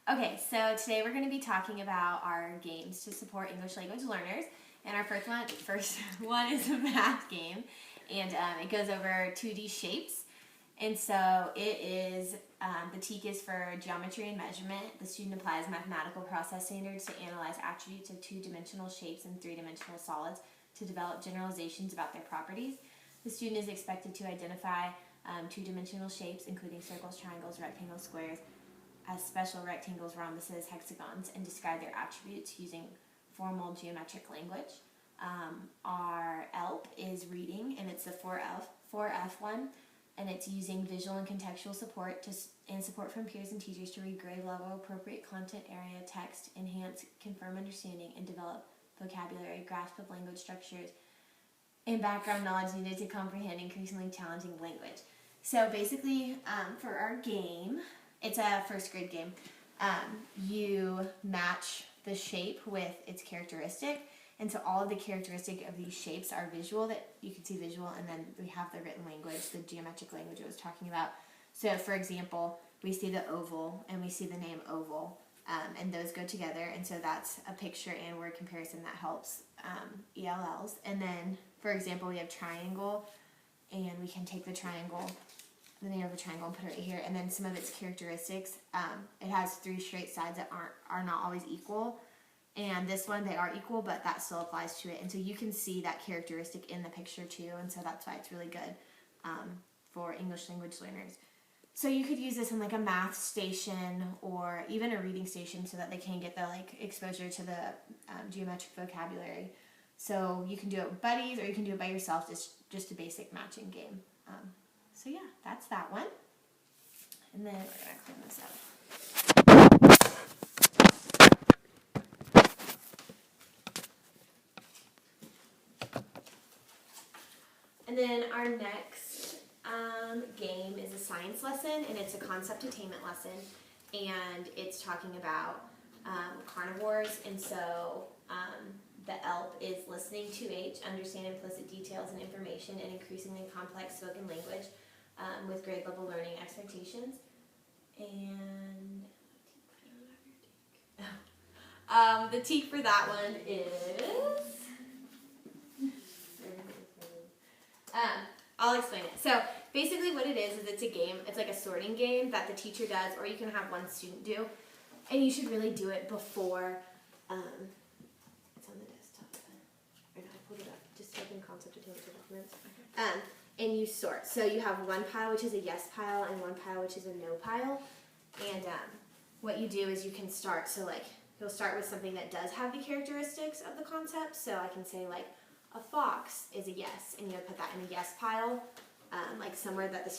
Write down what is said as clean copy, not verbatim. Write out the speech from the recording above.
Okay, so today we're going to be talking about our games to support English language learners. And our first one is a math game, and it goes over 2D shapes. And so it is, the TEK is for geometry and measurement. The student applies mathematical process standards to analyze attributes of two-dimensional shapes and three-dimensional solids to develop generalizations about their properties. The student is expected to identify two-dimensional shapes, including circles, triangles, rectangles, squares, as special rectangles, rhombuses, hexagons, and describe their attributes using formal geometric language. Our ELP is reading, and it's the 4F one, and it's using visual and contextual support and support from peers and teachers to read grade level appropriate content area text, enhance, confirm understanding, and develop vocabulary, grasp of language structures, and background knowledge needed to comprehend increasingly challenging language. So basically, for our game, it's a first grade game. You match the shape with its characteristic, and so all of the characteristic of these shapes are visual, that you can see visual, and then we have the written language, the geometric language I was talking about. So for example, we see the oval and we see the name oval, and those go together, and so that's a picture and word comparison that helps ELLs. And then for example, we have triangle, and we can take the triangle, the name of the triangle, and put it right here, and then some of its characteristics. It has three straight sides that are not always equal, and this one they are equal, but that still applies to it, and so you can see that characteristic in the picture too, and so that's why it's really good for English language learners. So you could use this in like a math station or even a reading station, so that they can get the exposure to the geometric vocabulary. So you can do it with buddies, or you can do it by yourself, just a basic matching game. So yeah, that's that one. And then we're going to clean this up. And then our next game is a science lesson, and it's a concept attainment lesson, and it's talking about carnivores. And so the ELP is listening to H, understand implicit details and information in increasingly complex spoken language with grade level learning expectations. And the TEK for that one is, I'll explain it. So basically what it is it's a game. It's like a sorting game that the teacher does, or you can have one student do, and you should really do it before, it's on the desktop, or no, I pulled it up, just type in concept attainment documents, and you sort. So you have one pile which is a yes pile, and one pile which is a no pile, and what you do is you can start, so like you'll start with something that does have the characteristics of the concept. So I can say like a fox is a yes, and you'll put that in a yes pile, like somewhere that the